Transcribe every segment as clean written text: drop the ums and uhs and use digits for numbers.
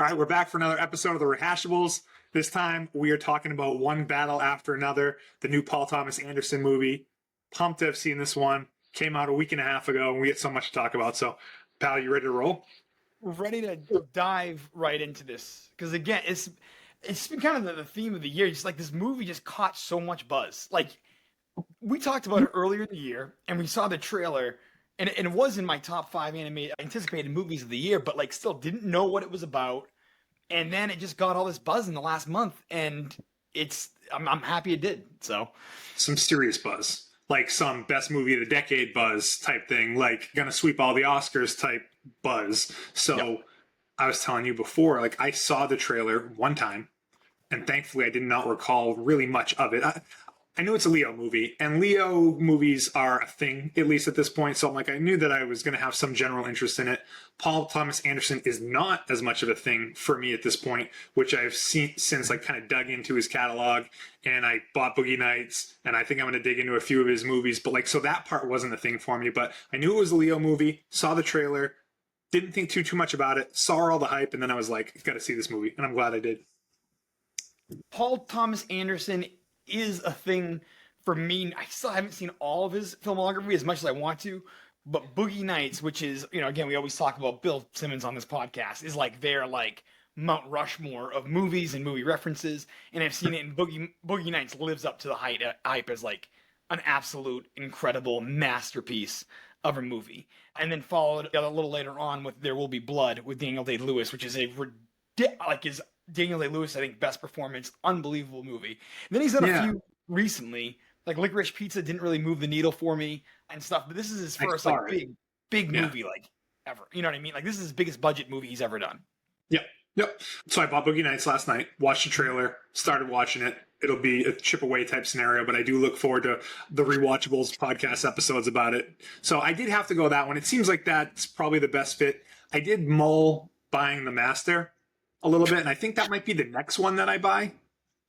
All right, we're back for another episode of the Rehashables. This time we are talking about one battle after another, the new Paul Thomas Anderson movie. Pumped to have seen this one. Came out a week and a half ago, and we get so much to talk about. So, pal, you ready to roll? We're ready to dive right into this. Because again, it's been kind of the theme of the year. Just like this movie just caught so much buzz. Like, we talked about it earlier in the year, and we saw the trailer, and it was in my top 5 anticipated movies of the year, but like still didn't know what it was about. And then it just got all this buzz in the last month, and I'm happy it did. So some serious buzz, like some best movie of the decade buzz type thing, like gonna sweep all the Oscars type buzz. So yep. I was telling you before, like I saw the trailer one time, and thankfully I did not recall really much of it. I knew it's a Leo movie, and Leo movies are a thing, at least at this point. So I'm like, I knew that I was going to have some general interest in it. Paul Thomas Anderson is not as much of a thing for me at this point, which I've seen since like kind of dug into his catalog, and I bought Boogie Nights, and I think I'm going to dig into a few of his movies. But like, so that part wasn't a thing for me, but I knew it was a Leo movie, saw the trailer, didn't think too much about it, saw all the hype, and then I was like, got to see this movie, and I'm glad I did. Paul Thomas Anderson is a thing for me. I still haven't seen all of his filmography as much as I want to, but Boogie Nights, which is, again, we always talk about Bill Simmons on this podcast, is like their like Mount Rushmore of movies and movie references, and I've seen it in Boogie Nights lives up to the hype as like an absolute incredible masterpiece of a movie. And then followed a little later on with There Will Be Blood with Daniel Day-Lewis, which is is Daniel Day-Lewis, I think, best performance, unbelievable movie. And then he's done a few recently, like Licorice Pizza didn't really move the needle for me and stuff, but this is his first like big movie like ever. You know what I mean? Like this is his biggest budget movie he's ever done. Yep. So I bought Boogie Nights last night, watched the trailer, started watching it. It'll be a chip away type scenario, but I do look forward to the Rewatchables podcast episodes about it. So I did have to go that one. It seems like that's probably the best fit. I did mull buying The Master a little bit, and I think that might be the next one that I buy.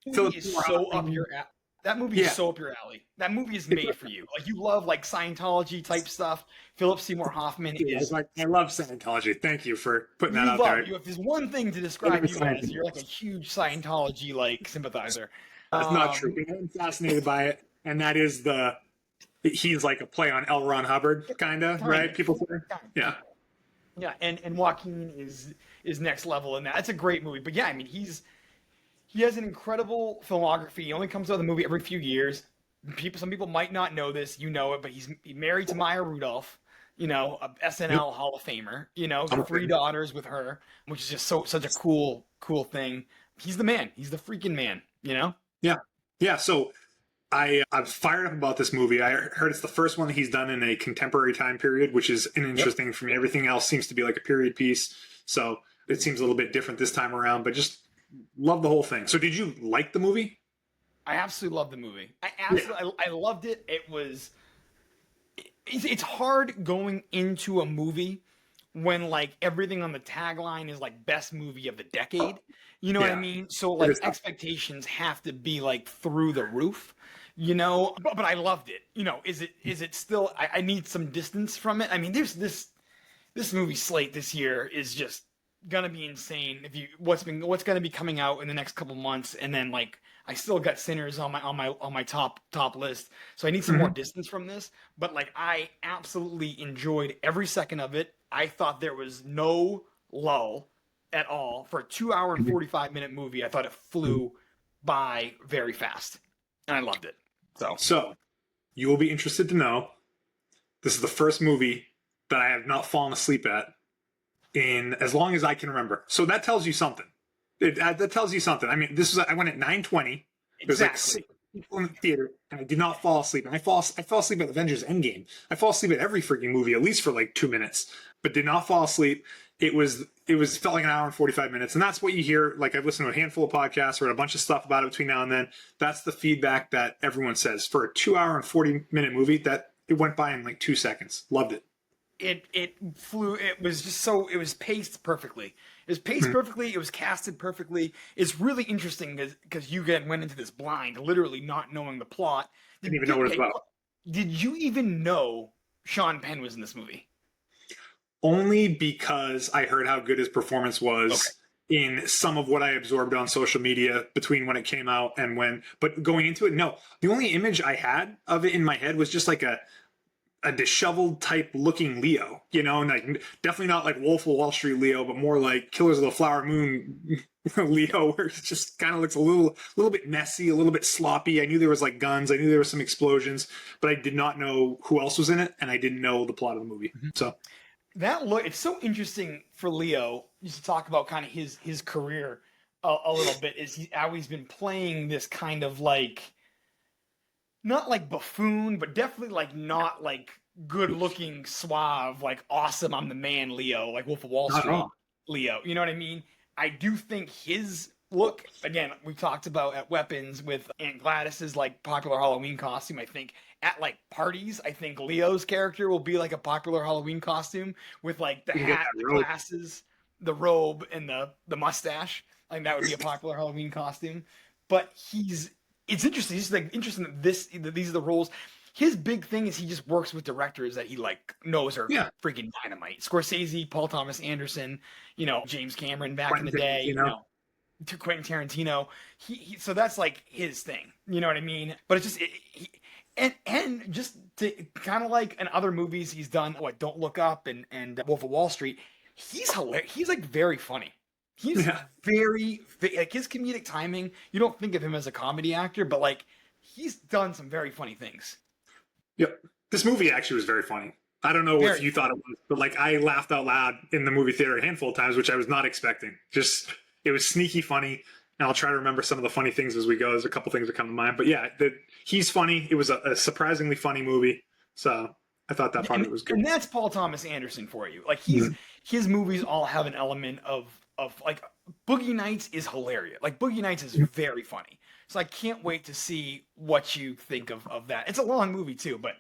That movie is so up your alley. That movie is so up your alley. That movie is made for you. Like you love like Scientology type stuff. Philip Seymour Hoffman is like, I love Scientology. Thank you for putting that out there. If there's one thing to describe you as, you're like a huge Scientology like sympathizer. That's not true. I'm fascinated by it, and that is he's like a play on L. Ron Hubbard, kind of, right? People say, yeah, and Joaquin is next level in that. It's a great movie, but yeah, I mean he has an incredible filmography. He only comes out with a movie every few years. Some people might not know this, you know it, but he's married to Maya Rudolph, a SNL Hall of Famer. 3 daughters with her, which is just such a cool thing. He's the man. He's the freaking man. Yeah. So I'm fired up about this movie. I heard it's the first one that he's done in a contemporary time period, which is an interesting for me. Everything else seems to be like a period piece, so it seems a little bit different this time around. But just love the whole thing. So, did you like the movie? I absolutely loved the movie. I loved it. It's hard going into a movie when like everything on the tagline is like best movie of the decade. You know what I mean? So like expectations have to be like through the roof. But I loved it. Is it still? I need some distance from it. I mean, there's this movie slate this year is just gonna be insane. What's gonna be coming out in the next couple months, and then like I still got Sinners on my top list, so I need some more distance from this. But like I absolutely enjoyed every second of it. I thought there was no lull at all for a 2-hour and 45-minute movie. I thought it flew by very fast, and I loved it. So you will be interested to know this is the first movie that I have not fallen asleep at in as long as I can remember. So that tells you something. That tells you something. I mean, I went at 9:20. There's like 6 people in the theater, and I did not fall asleep. And I fell asleep at Avengers Endgame. I fall asleep at every freaking movie, at least for like 2 minutes, but did not fall asleep. It felt like an hour and 45 minutes. And that's what you hear. Like I've listened to a handful of podcasts, read a bunch of stuff about it between now and then. That's the feedback that everyone says for a 2-hour and 40-minute movie that it went by in like 2 seconds. Loved it. It flew. It was just so. It was paced perfectly. It was paced perfectly. It was casted perfectly. It's really interesting because you went into this blind, literally not knowing the plot. Didn't even know what it was about. Did you even know Sean Penn was in this movie? Only because I heard how good his performance was in some of what I absorbed on social media between when it came out and but going into it, no. The only image I had of it in my head was just like a disheveled type looking Leo, and like definitely not like Wolf of Wall Street Leo, but more like Killers of the Flower Moon Leo, where it just kind of looks a little bit messy, a little bit sloppy. I knew there was like guns, I knew there was some explosions, but I did not know who else was in it, and I didn't know the plot of the movie. So that look, it's so interesting for Leo just to talk about kind of his career a little bit. Is how he's been playing this kind of like, not like buffoon, but definitely like not like good looking, suave, like awesome, I'm the man Leo, like Wolf of Wall Street Leo. You know what I mean? I do think his look, again, we talked about at Weapons with Aunt Gladys's like popular Halloween costume. I think at like parties, I think Leo's character will be like a popular Halloween costume with like the hat, the glasses, the robe, and the mustache. I think that would be a popular Halloween costume. But it's interesting. It's like interesting that these are the roles. His big thing is he just works with directors that he like knows are freaking dynamite. Scorsese, Paul Thomas Anderson, James Cameron back in the day, to Quentin Tarantino. So that's like his thing. You know what I mean? But it's just and just to kind of like in other movies he's done, Don't Look Up and Wolf of Wall Street. He's hilarious. He's like very funny. He's very like his comedic timing. You don't think of him as a comedy actor, but like he's done some very funny things. Yep. This movie actually was very funny. I don't know if you thought it was, but like I laughed out loud in the movie theater a handful of times, which I was not expecting. Just it was sneaky funny, and I'll try to remember some of the funny things as we go. There's a couple things that come to mind, but yeah, he's funny. It was a surprisingly funny movie, so I thought that part of it was good. And that's Paul Thomas Anderson for you. Like his movies all have an element of like Boogie Nights is hilarious. Like Boogie Nights is very funny. So I can't wait to see what you think of that. It's a long movie too, but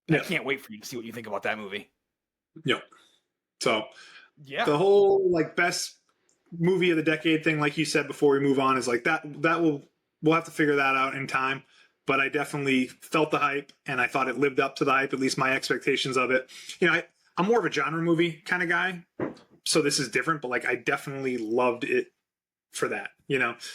I can't wait for you to see what you think about that movie. Yep. So the whole like best movie of the decade thing, like you said before we move on, is like that we'll have to figure that out in time. But I definitely felt the hype, and I thought it lived up to the hype, at least my expectations of it. I'm more of a genre movie kind of guy, so this is different, but like I definitely loved it for that.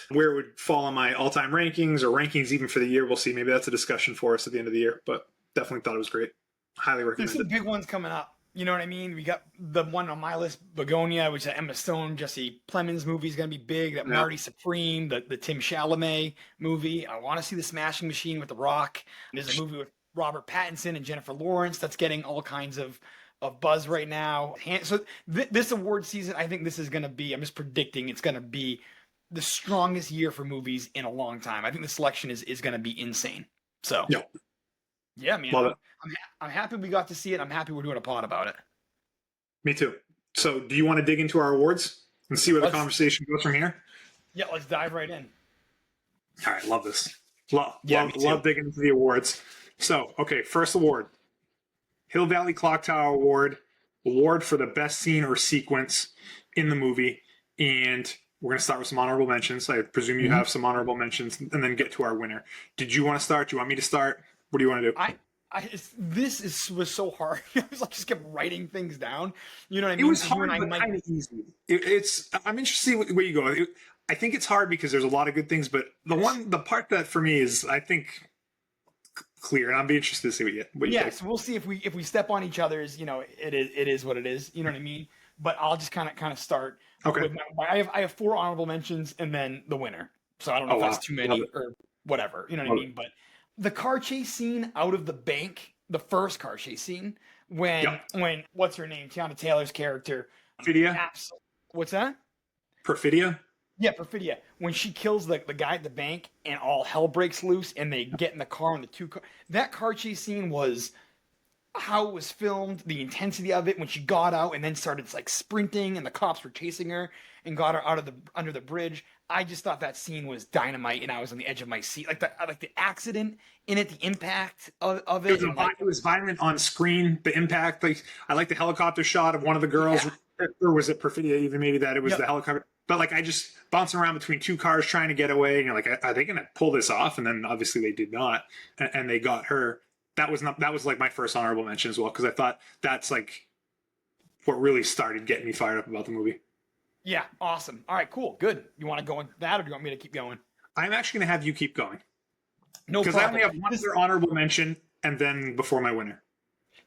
Where it would fall on my all-time rankings or rankings even for the year, we'll see. Maybe that's a discussion for us at the end of the year, but definitely thought it was great. Highly recommend it. There's some big ones coming up. You know what I mean? We got the one on my list, Begonia, which is Emma Stone, Jesse Plemons movie is going to be big. That Marty Supreme, the Tim Chalamet movie. I want to see The Smashing Machine with The Rock. There's a movie with Robert Pattinson and Jennifer Lawrence that's getting all kinds of buzz right now. So this award season, I think this is going to be, I'm just predicting it's going to be the strongest year for movies in a long time. I think the selection is going to be insane. So yeah, man. Love it. I'm happy we got to see it. I'm happy we're doing a pod about it. Me too. So do you want to dig into our awards and see where the conversation goes from here? Yeah, let's dive right in. All right, love this. Love digging into the awards. So, okay, first award. Hill Valley Clock Tower Award for the best scene or sequence in the movie. And we're going to start with some honorable mentions. I presume you have some honorable mentions, and then get to our winner. Did you want to start? Do you want me to start? What do you want to do? Was so hard. I was like, just kept writing things down. You know what I mean? It was hard, but kind of easy. I'm interested where you go. I think it's hard because there's a lot of good things, but the part that for me is, I think, clear, and I'll be interested to see what you think. So we'll see if we step on each other's. It is what it is. You know what I mean? But I'll just kind of start. Okay. I have 4 honorable mentions and then the winner. So I don't know if that's too many or whatever. You know what I mean? But the car chase scene out of the bank, the first car chase scene, when what's her name, Tiana Taylor's character, Perfidia. What's that? Perfidia. Yeah, Perfidia. When she kills the guy at the bank and all hell breaks loose and they get in the car and the two car. That car chase scene was how it was filmed, the intensity of it when she got out and then started like sprinting and the cops were chasing her and got her under the bridge. I just thought that scene was dynamite and I was on the edge of my seat. Like the accident in it, the impact of it. It was violent on screen. The impact, like I like the helicopter shot of one of the girls, or was it Perfidia? Even maybe that it was the helicopter. But like I just bouncing around between 2 cars trying to get away, and you're like, are they going to pull this off? And then obviously they did not, and they got her. That was like my first honorable mention as well, because I thought that's like what really started getting me fired up about the movie. Yeah, awesome. All right, cool, good. You want to go into that, or do you want me to keep going? I'm actually going to have you keep going No because I only problem. have one other honorable mention, and then before my winner.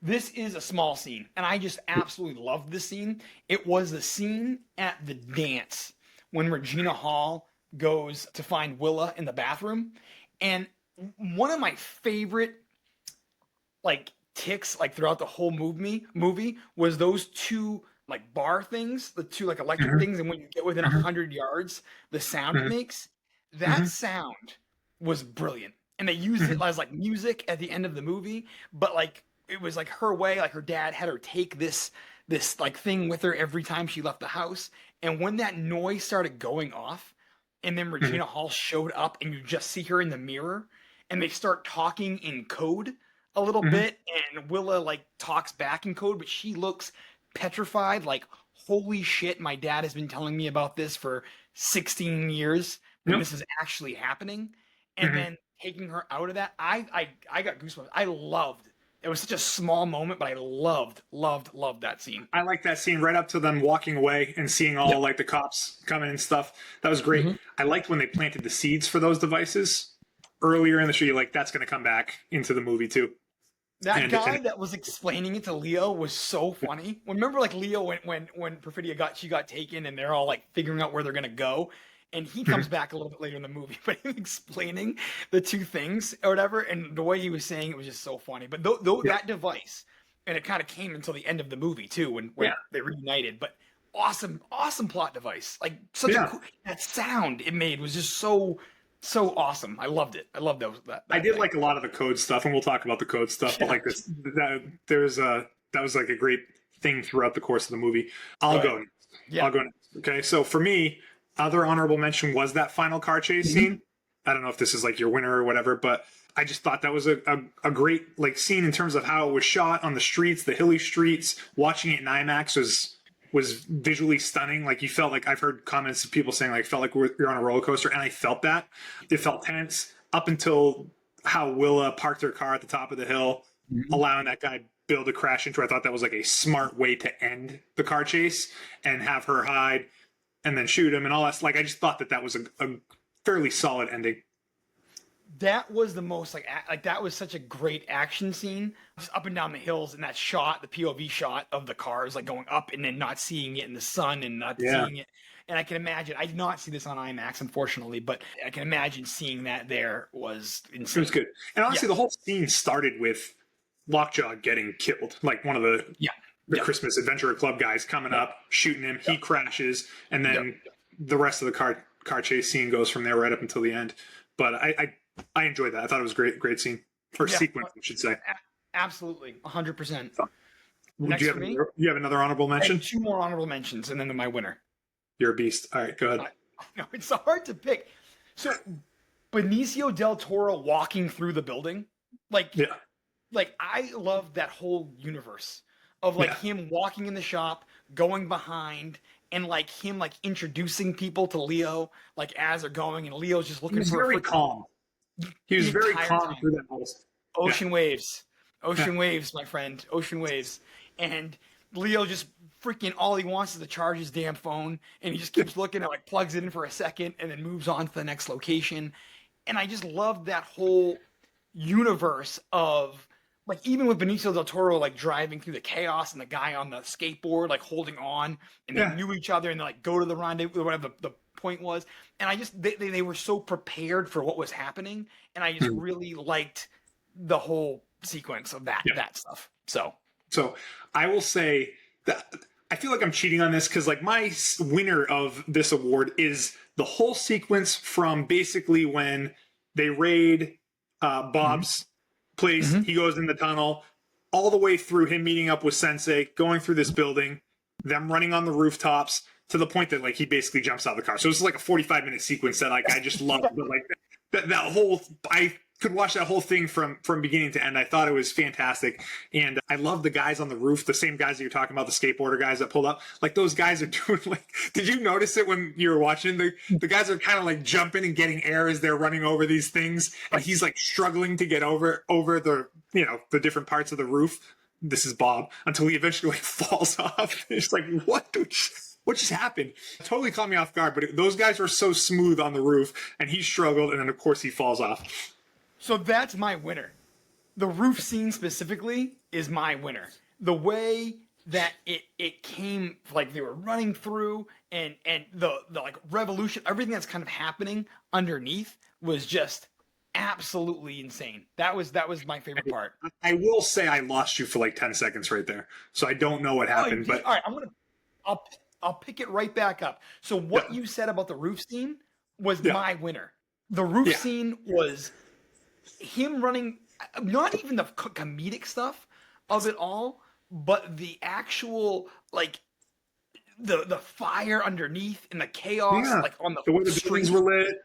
This is a small scene, and I just absolutely loved this scene. It was the scene at the dance when Regina Hall goes to find Willa in the bathroom, and one of my favorite like ticks like throughout the whole movie was those two like bar things, the two like electric Hmm. things, and when you get within a Hmm. 100 yards, the sound it Hmm. makes. That Hmm. sound was brilliant, and they used it Hmm. as like music at the end of the movie. But like it was like her way, like her dad had her take this like thing with her every time she left the house, and when that noise started going off, and then Hmm. Regina Hall showed up, and you just see her in the mirror, and they start talking in code a little Hmm. bit, and Willa like talks back in code, but she looks petrified, like, holy shit, my dad has been telling me about this for 16 years, and Yep. this is actually happening. And Hmm. then taking her out of that, I got goosebumps. I loved it. Was such a small moment, but I loved that scene. I like that scene right up to them walking away and seeing all Yep. like the cops coming and stuff. That was great. Mhm. I liked when they planted the seeds for those devices earlier in the show. You're like, that's going to come back into the movie too. That And guy that was explaining it to Leo was so funny. Remember, like Leo when Perfidia got taken, and they're all like figuring out where they're gonna go, and he comes Mhm. back a little bit later in the movie, but him explaining the two things or whatever, and the way he was saying it was just so funny. But though Yeah, that device, and it kind of came until the end of the movie too, when yeah, they reunited. But awesome plot device, like such a yeah. cool, that sound it made was just so awesome. I loved it. I loved I that did thing. like a lot of the code stuff, and we'll talk about the code stuff. But Yeah. like this, that was like a great thing throughout the course of the movie. I'll Go ahead. go. Next. Yeah. I'll go next. Okay, so for me, other honorable mention was that final car chase Mhm. scene. I don't know if this is like your winner or whatever, but I just thought that was a great like scene in terms of how it was shot on the streets, the hilly streets. Watching it in IMAX was visually stunning. Like you felt like I've heard comments of people saying like felt like you're on a roller coaster, and I felt that. It felt tense up until how Willa parked her car at the top of the hill, Mhm. allowing that guy Bill to crash into her. I thought that was like a smart way to end the car chase and have her hide and then shoot him and all that. Like I just thought that was a fairly solid ending. That was the most like that was such a great action scene, just up and down the hills, and that shot, the POV shot of the cars like going up and then not seeing it in the sun and not Yeah, seeing it. And I can imagine, I did not see this on IMAX, unfortunately, but I can imagine seeing that there was it was insane. good. And honestly, the Yes. whole scene started with Lockjaw getting killed. Like one of Yeah. the Yep. Christmas Adventurer Club guys coming Yep. up, shooting him. He Yep. crashes, and Yep. then the rest of the car chase scene goes from there right up until the end. But I enjoyed that. I thought it was a great scene or Yeah. sequence, I should say. Absolutely. 100%. So, do Next you for have me, you have another honorable I have mention? two more honorable mentions and then my winner. You're a beast. All right, go ahead. I, no, it's so hard to pick. So Benicio del Toro walking through the building, like Yeah, I love that whole universe of like yeah. him walking in the shop, going behind, and like him like introducing people to Leo, like as they're going, and Leo's just He looking was for a very freaking calm. He was the very entire calm time. through that whole. Yeah, Ocean waves, yeah. ocean waves, my friend, ocean waves, and Leo just freaking all he wants is to charge his damn phone, and he just keeps looking and like plugs it in for a second, and then moves on to the next location, and I just love that whole universe of like even with Benicio del Toro like driving through the chaos and the guy on the skateboard like holding on and they Yeah. knew each other and they like go to the rendezvous whatever the point was, and I just they were so prepared for what was happening, and I just Mhm. really liked the whole sequence of that Yeah. that stuff. So So I will say that I feel like I'm cheating on this because like my winner of this award is the whole sequence from basically when they raid mhm, Bob's place. mhm. He goes in the tunnel all the way through him meeting up with Sensei, going through this building, them running on the rooftops to the point that like he basically jumps out of the car. So it's like a 45-minute sequence that like I just love. But like that whole I could watch that whole thing from beginning to end. I thought it was fantastic, and I love the guys on the roof, the same guys that you're talking about, the skateboarder guys that pulled up. Like those guys are doing like. Did you notice it when you were watching? The guys are kind of like jumping and getting air as they're running over these things, and he's like struggling to get over the the different parts of the roof. This is Bob until he eventually like falls off. It's like what? what just happened? It totally caught me off guard, but those guys were so smooth on the roof, and he struggled, and then of course he falls off. So that's my winner. The roof scene specifically is my winner. The way that it came, like they were running through, and the like revolution, everything that's kind of happening underneath was just absolutely insane. That was my favorite part. I will say I lost you for like 10 seconds right there, so I don't know what happened. But all right, I'll pick it right back up. So what you said about the roof scene was my winner. The roof scene was him running, not even the comedic stuff of it all, but the actual like the fire underneath and the chaos like on the way the streets were lit.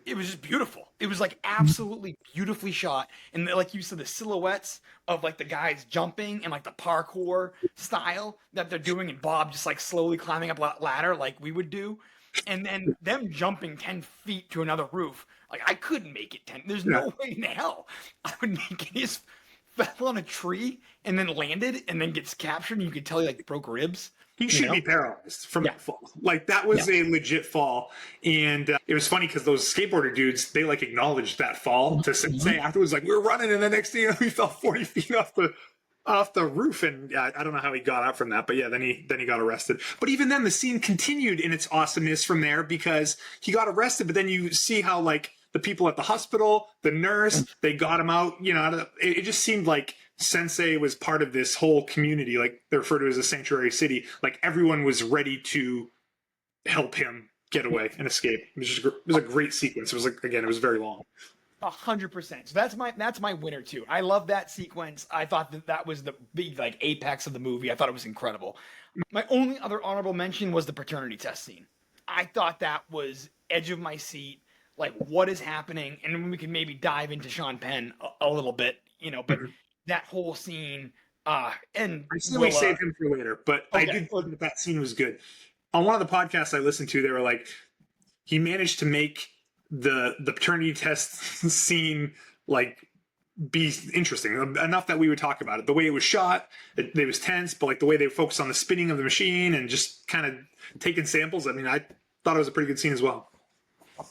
It was just beautiful. It was like absolutely beautifully shot. And like you said, the silhouettes of like the guys jumping and like the parkour style that they're doing, and Bob just like slowly climbing up a ladder like we would do. And then them jumping 10 feet to another roof. Like I couldn't make it 10. There's no way in hell I would make it. He just fell on a tree and then landed and then gets captured. And you could tell he like broke ribs. He should be paralyzed from that fall. Like that was a legit fall, and it was funny because those skateboarder dudes, they like acknowledged that fall to say afterwards, like we were running, and the next thing you know, we fell 40 feet off the roof, and I don't know how he got out from that, but then he got arrested. But even then, the scene continued in its awesomeness from there because he got arrested, but then you see how like the people at the hospital, the nurse, they got him out. You know, it just seemed like Sensei was part of this whole community, like they refer to as a sanctuary city. Like everyone was ready to help him get away and escape. It was a great sequence. It was like, again, it was very long. 100%. So that's my winner too. I love that sequence. I thought that was the big like apex of the movie. I thought it was incredible. My only other honorable mention was the paternity test scene. I thought that was edge of my seat. Like what is happening? And then we can maybe dive into Sean Penn a little bit, you know, but that whole scene, and I still save him for later, but I did think that scene was good. On one of the podcasts I listened to, they were like, he managed to make the paternity test scene like be interesting enough that we would talk about it. The way it was shot, it was tense, but like the way they focused on the spinning of the machine and just kind of taking samples. I mean, I thought it was a pretty good scene as well.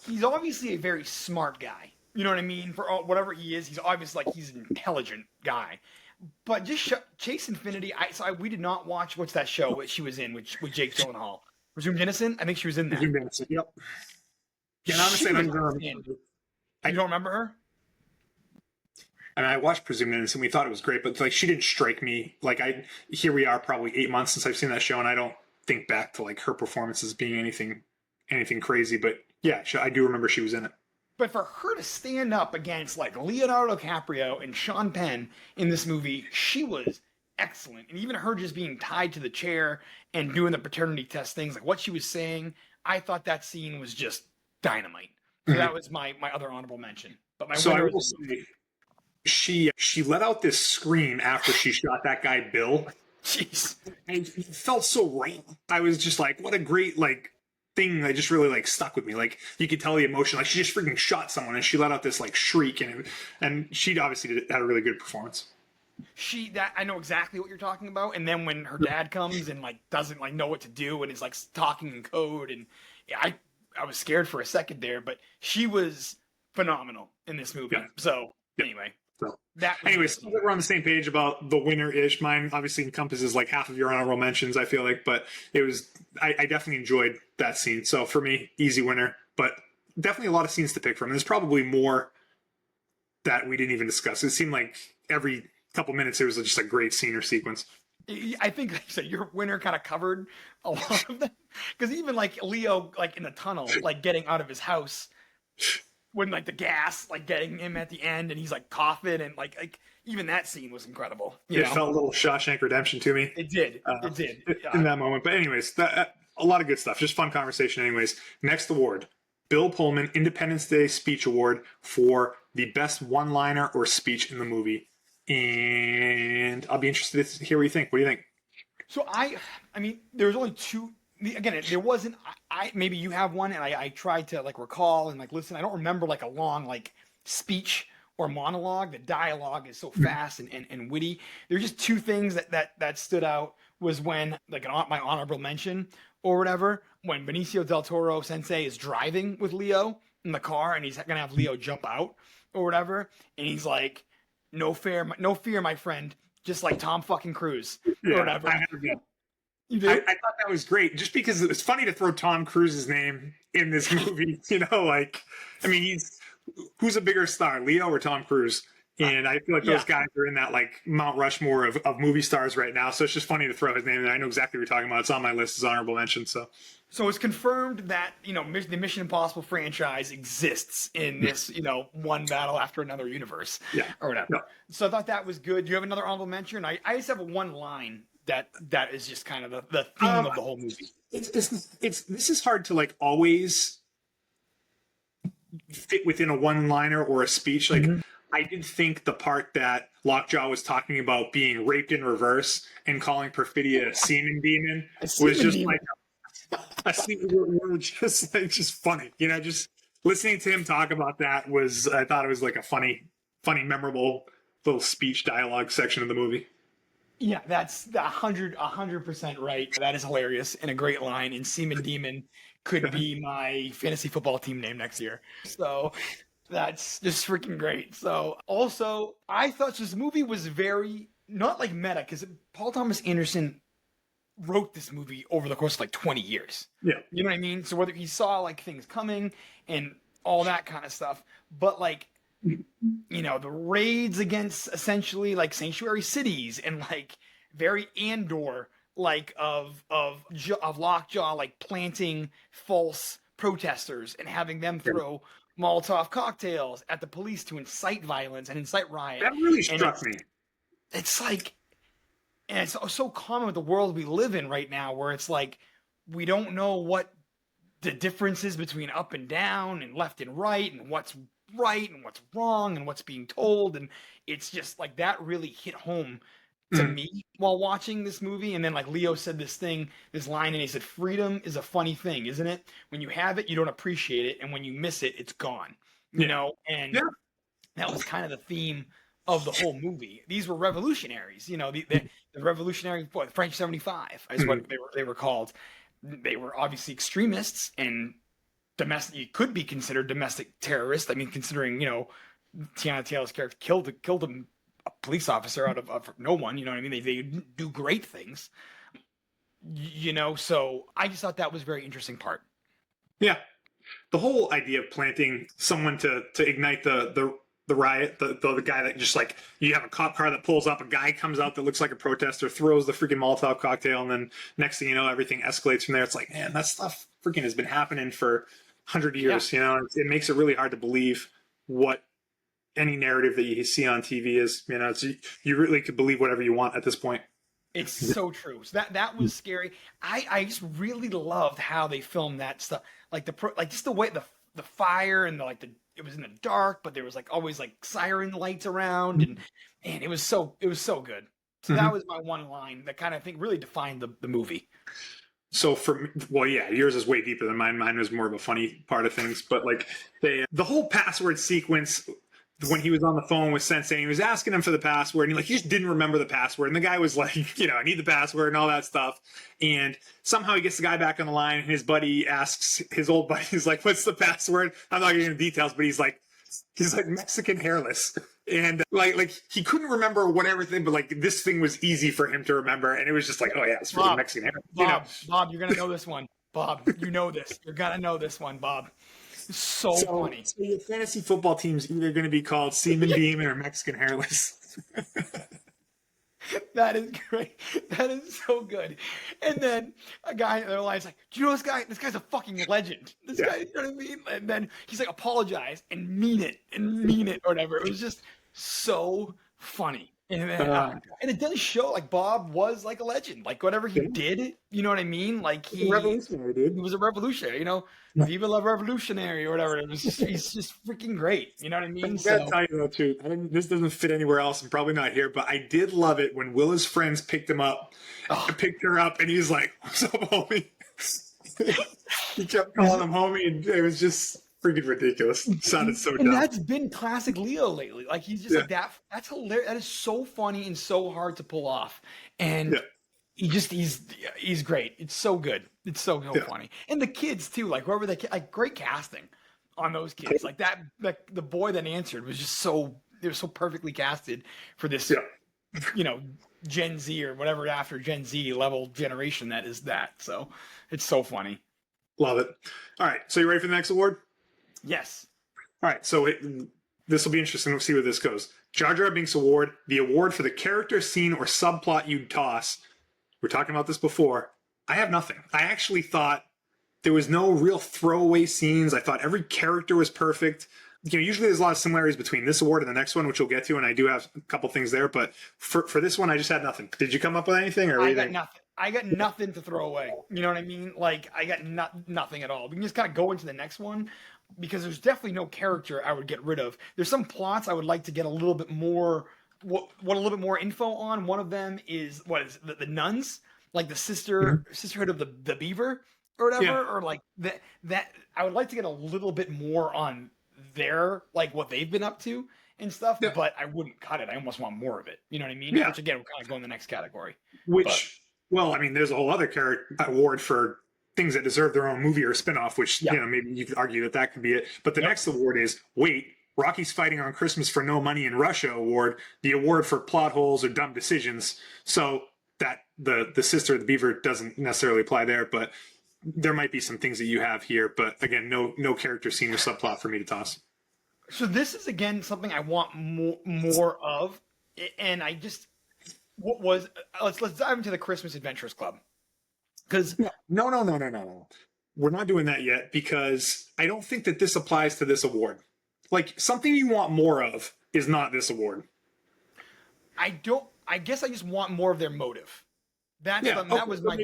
He's obviously a very smart guy. You know what I mean? For whatever he is, he's obviously like he's an intelligent guy. But just Chase Infinity, we did not watch what's that show that she was in with Jake Gyllenhaal. Presumed Innocent? I think she was in that. Presumed Innocent, yep. Yeah, honestly, I you don't remember her? I mean, I watched Presumed Innocent. We thought it was great, but like she didn't strike me. Like here we are, probably 8 months since I've seen that show, and I don't think back to like her performances being anything crazy. But yeah, I do remember she was in it. But for her to stand up against like Leonardo DiCaprio and Sean Penn in this movie, she was excellent. And even her just being tied to the chair and doing the paternity test things, like what she was saying, I thought that scene was just dynamite. So that was my other honorable mention. But my I will say, she let out this scream after she shot that guy Bill. Jeez, and it felt so right. I was just like, what a great like thing that just really like stuck with me. Like you could tell the emotion. Like she just freaking shot someone and she let out this like shriek, and she obviously had a really good performance. I know exactly what you're talking about. And then when her dad comes and like doesn't like know what to do and is like talking in code, and I was scared for a second there, but she was phenomenal in this movie. Yeah. So anyway. So we're on the same page about the winner-ish. Mine obviously encompasses like half of your honorable mentions, I feel like, but I definitely enjoyed that scene. So for me, easy winner, but definitely a lot of scenes to pick from. There's probably more that we didn't even discuss. It seemed like every couple minutes there was just a great scene or sequence. I think like I said, your winner kind of covered a lot of them, because even like Leo, like in the tunnel, like getting out of his house, when like the gas like getting him at the end and he's like coughing, and like even that scene was incredible. It felt a little Shawshank Redemption to me. It did. It did in that moment. But anyways, a lot of good stuff. Just fun conversation. Anyways, next award, Bill Pullman Independence Day Speech Award for the best one-liner or speech in the movie. And I'll be interested to hear what you think. What do you think? So I mean, there was only two. Again, there wasn't. Maybe you have one, and I tried to like recall and like listen. I don't remember like a long like speech or monologue. The dialogue is so fast and witty. There's just two things that stood out was when, like, my honorable mention or whatever, when Benicio del Toro Sensei is driving with Leo in the car and he's gonna have Leo jump out or whatever, and he's like, no fear, my friend, just like Tom fucking Cruise or whatever. I thought that was great, just because it's funny to throw Tom Cruise's name in this movie. Like, I mean, who's a bigger star, Leo or Tom Cruise? And I feel like those guys are in that like Mount Rushmore of movie stars right now. So it's just funny to throw his name in. I know exactly what you're talking about. It's on my list as honorable mention. So it's confirmed that, the Mission Impossible franchise exists in this, one battle after another universe or whatever. Yeah. So I thought that was good. Do you have another honorable mention? I just have one line that is just kind of the theme of the whole movie. This is hard to like always fit within a one-liner or a speech. Like, I did think the part that Lockjaw was talking about being raped in reverse and calling Perfidia a semen demon was just like just funny. Just listening to him talk about that I thought it was like a funny, memorable little speech dialogue section of the movie. Yeah, that's 100% right. That is hilarious and a great line. And Seaman Demon could be my fantasy football team name next year. So that's just freaking great. So also, I thought this movie was very, not like meta, because Paul Thomas Anderson wrote this movie over the course of like 20 years. Yeah. You know what I mean? So whether he saw like things coming and all that kind of stuff, but like, the raids against essentially like sanctuary cities and like very Andor like of Lockjaw like planting false protesters and having them throw Molotov cocktails at the police to incite violence and incite riot. That really struck me. It's like, and it's so common with the world we live in right now, where it's like we don't know what the difference is between up and down and left and right and what's right and what's wrong and what's being told. And it's just like that really hit home to me while watching this movie. And then like Leo said this line, and he said, freedom is a funny thing, isn't it? When you have it, you don't appreciate it. And when you miss it, it's gone, and that was kind of the theme of the whole movie. These were revolutionaries, the revolutionary French 75 is what they were called. They were obviously extremists and domestic. You could be considered domestic terrorists. I mean, considering Tiana Taylor's character killed a police officer out of no one. You know what I mean? They do great things. So I just thought that was a very interesting part. Yeah, the whole idea of planting someone to ignite the riot, the guy that just like, you have a cop car that pulls up, a guy comes out that looks like a protester, throws the freaking Molotov cocktail, and then next thing you know, everything escalates from there. It's like, man, that stuff freaking has been happening for 100 years. It makes it really hard to believe what any narrative that you see on TV is. You really could believe whatever you want at this point. It's so true. So that was scary. I just really loved how they filmed that stuff, like just the way the fire and it was in the dark, but there was like always like siren lights around, and it was so good. So that was my one line that kind of, I think, really defined the movie. So yours is way deeper than mine. Mine was more of a funny part of things, but like the whole password sequence, when he was on the phone with Sensei, he was asking him for the password, and he just didn't remember the password. And the guy was like, I need the password and all that stuff. And somehow he gets the guy back on the line, and his buddy asks his old buddy, he's like, what's the password? I'm not getting into details, but he's like Mexican hairless. And like he couldn't remember what everything, but like this thing was easy for him to remember. And it was just like, oh yeah, it's for Mexican hairless. Bob, you're going to know this one. Bob, you know this. You're going to know this one, Bob. So funny. So your fantasy football team's either going to be called Seaman Demon or Mexican Hairless. That is great. That is so good. And then a guy in their line's like, do you know this guy? This guy's a fucking legend. This guy, you know what I mean? And then he's like, apologize and mean it or whatever. It was just so funny. And then, and it does show like Bob was like a legend. Like whatever he did, you know what I mean? Like he revolutionary, dude. He was a revolutionary, Viva la Revolutionary or whatever. It was just, he's just freaking great. You know what I mean? I gotta tell you though, too. This doesn't fit anywhere else, and probably not here. But I did love it when Willa's friends picked her up, and he's like, "What's up, homie?" He kept calling him homie, and it was just Freaking ridiculous. Sounded so And dumb. that's been classic Leo lately. Like he's just Yeah. like that. That's hilarious. That is so funny and so hard to pull off. And Yeah. he's great. It's so good. It's so Yeah. funny. And the kids too. Like whoever like great casting on those kids. Like that the boy that answered was just so they were so perfectly casted for this. Yeah. Gen Z or whatever after Gen Z level generation that is that. So it's so funny. Love it. All right. So you ready for the next award? Yes. All right. So this will be interesting. We'll see where this goes. Jar Jar Binks Award, the award for the character, scene, or subplot you'd toss. We're talking about this before. I have nothing. I actually thought there was no real throwaway scenes. I thought every character was perfect. Usually there's a lot of similarities between this award and the next one, which we'll get to, and I do have a couple things there. But for this one, I just had nothing. Did you come up with anything? Or I got nothing. I got nothing to throw away. You know what I mean? Like I got nothing at all. We can just kind of go into the next one because there's definitely no character I would get rid of. There's some plots I would like to get a little bit more, what a little bit more info on. One of them is the nuns, like the sisterhood of the beaver or whatever, or like that. I would like to get a little bit more on their like what they've been up to and stuff, but I wouldn't cut it. I almost want more of it. You know what I mean? Which again, we'll kind of go in the next category. Well, I mean, there's a whole other award for things that deserve their own movie or spinoff, which maybe you could argue that could be it. But the next award is Rocky's Fighting on Christmas for No Money in Russia award, the award for plot holes or dumb decisions. So that the sister of the beaver doesn't necessarily apply there, but there might be some things that you have here. But again, no character, scene, or subplot for me to toss. So this is again something I want more of, and I just let's dive into the Christmas Adventurers Club because no. We're not doing that yet because I don't think that this applies to this award. Like something you want more of is not this award. I guess I just want more of their motive. That was my.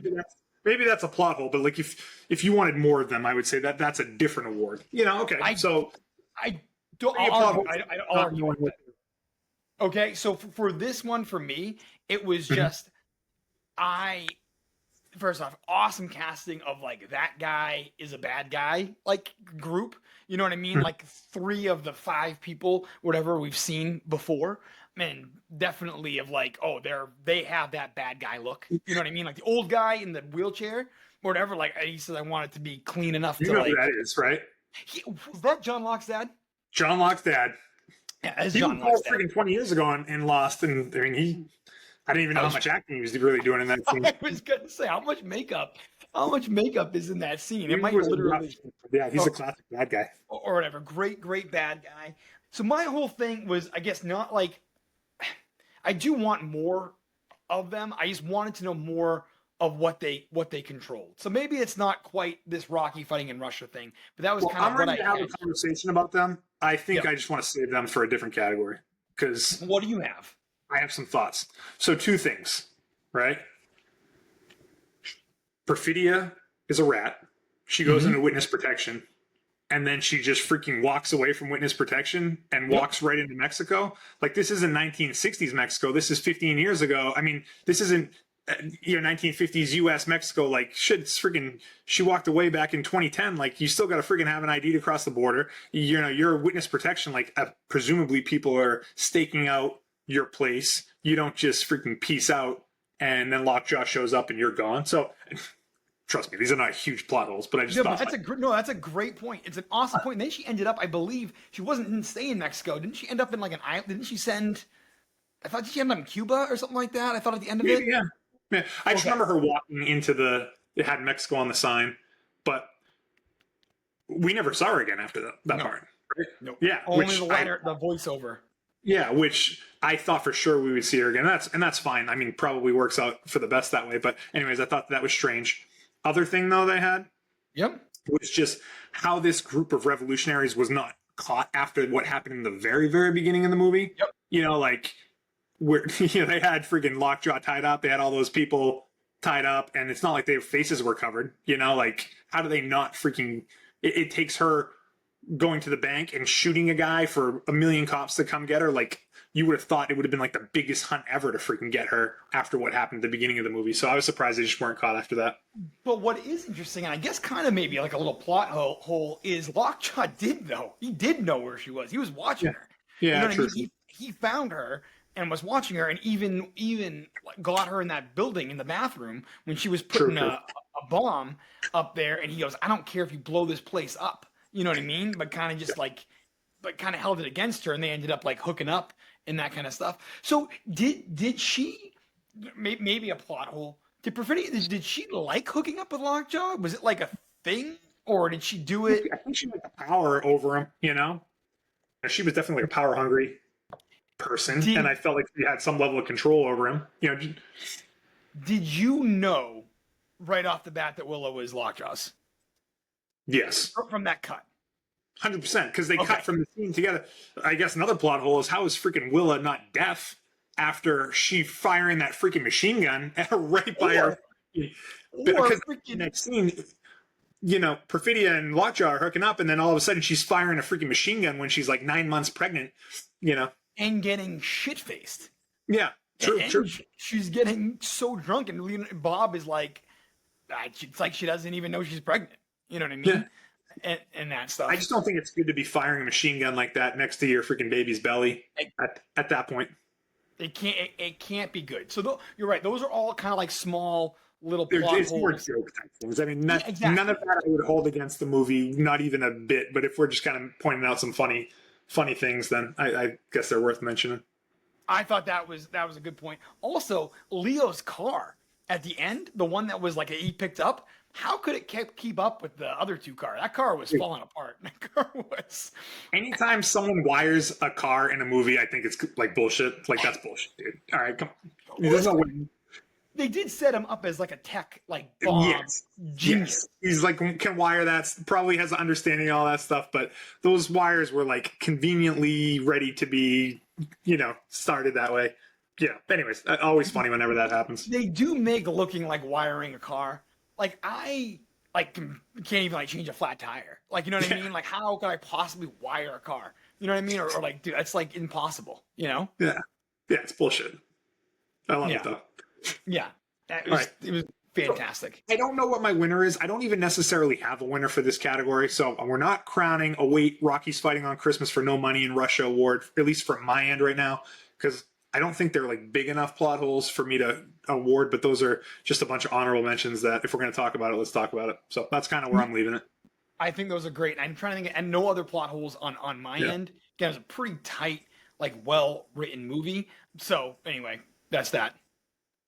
Maybe that's a plot hole, but like if you wanted more of them, I would say that's a different award. Okay. Okay, so for this one, for me, it was just first off, awesome casting of like that guy is a bad guy like group. You know what I mean? Like 3 of the 5 people, whatever we've seen before. Man, definitely of like, they have that bad guy look. You know what I mean? Like the old guy in the wheelchair or whatever. Like he says, I want it to be clean enough to like. Who that is, right? Was that John Locke's dad? John Locke's dad. Yeah, as he John was Locke's dad. Freaking 20 years ago and Lost, and I mean I didn't even know how much acting he was really doing in that scene. I was gonna say how much makeup is in that scene. It might literally. Yeah, he's a classic bad guy or whatever. Great bad guy. So my whole thing was, I guess, not like. I do want more of them. I just wanted to know more of what they controlled. So maybe it's not quite this Rocky fighting in Russia thing, but that was kind of what I have a conversation about them. I think I just want to save them for a different category because. What do you have? I have some thoughts. So 2 things, right? Perfidia is a rat. She goes into witness protection. And then she just freaking walks away from witness protection and walks right into Mexico. Like, this isn't 1960s Mexico. This is 15 years ago. I mean, this isn't 1950s U.S. Mexico. Like, shit, it's freaking. She walked away back in 2010. Like, you still got to freaking have an ID to cross the border. You're witness protection. Like, presumably people are staking out your place. You don't just freaking peace out and then Lockjaw shows up and you're gone. So. Trust me, these are not huge plot holes, but I just thought... That's a great point. It's an awesome point. And then she ended up, I believe, she didn't stay in Mexico. Didn't she end up in like an island? Didn't she send... I thought she ended up in Cuba or something like that. I thought at the end of it. Yeah. I just remember her walking into it had Mexico on the sign, but we never saw her again after that part. Right? No. Yeah. Only the voiceover. Yeah, which I thought for sure we would see her again. That's fine. I mean, probably works out for the best that way. But anyways, I thought that was strange. Other thing, though, they had was just how this group of revolutionaries was not caught after what happened in the very, very beginning of the movie. Like where they had freaking Lockjaw tied up. They had all those people tied up, and it's not like their faces were covered. Like how do they not freaking? It takes her going to the bank and shooting a guy for 1 million cops to come get her. Like you would have thought it would have been like the biggest hunt ever to freaking get her after what happened at the beginning of the movie. So I was surprised they just weren't caught after that. But what is interesting, and I guess kind of maybe like a little plot hole, is Lockjaw did know. He did know where she was. He was watching her. Yeah, you know what true. I mean? He found her and was watching her, and even got her in that building in the bathroom when she was putting a bomb up there. And he goes, "I don't care if you blow this place up." You know what I mean? But kind of just but kind of held it against her, and they ended up like hooking up and that kind of stuff. So did she? Maybe a plot hole. Did Perfidia, did she like hooking up with Lockjaw? Was it like a thing, or did she do it? I think she had power over him. You know, she was definitely like a power hungry person, and I felt like she had some level of control over him. You know, did you know right off the bat that Willow was Lockjaw's? Yes, from that cut. 100%, because they cut from the scene together. I guess another plot hole is how is freaking Willa not deaf after she firing that freaking machine gun right by her? Because in that scene, you know, Perfidia and Lockjaw are hooking up, and then all of a sudden she's firing a freaking machine gun when she's like 9 months pregnant, you know. And getting shit-faced. Yeah, true. She's getting so drunk, and Bob is like, it's like she doesn't even know she's pregnant. You know what I mean? Yeah. And that stuff. I just don't think it's good to be firing a machine gun like that next to your freaking baby's belly at that point. It can't be good. So you're right. Those are all kind of like small little plot it's holes. more joke type things. I mean, none of that I would hold against the movie, not even a bit. But if we're just kind of pointing out some funny things, then I guess they're worth mentioning. I thought that was a good point. Also, Leo's car at the end, the one that was like he picked up. How could it keep up with the other two cars? That car was falling apart. That car was. Anytime someone wires a car in a movie, I think it's like bullshit. Like that's bullshit, dude. All right, come on. There's no way. They did set him up as like a tech bomb genius. Yes. He's like can wire that. Probably has an understanding of all that stuff. But those wires were like conveniently ready to be, you know, started that way. Yeah. Anyways, always funny whenever that happens. They do make looking like wiring a car. Like I can't even like change a flat tire. Like, you know what I mean? Like how could I possibly wire a car? You know what I mean? Or like, dude, that's like impossible, you know? Yeah. Yeah, it's bullshit. I love it though. Yeah. It was fantastic. So, I don't know what my winner is. I don't even necessarily have a winner for this category. So we're not crowning a wait, Rocky's Fighting on Christmas for No Money in Russia award, at least from my end right now, because I don't think they're like big enough plot holes for me to award, but those are just a bunch of honorable mentions that if we're going to talk about it, let's talk about it. So that's kind of where I'm leaving it. I think those are great. I'm trying to think, and no other plot holes on my end. Again, it was a pretty tight, like well-written movie. So anyway, that's that.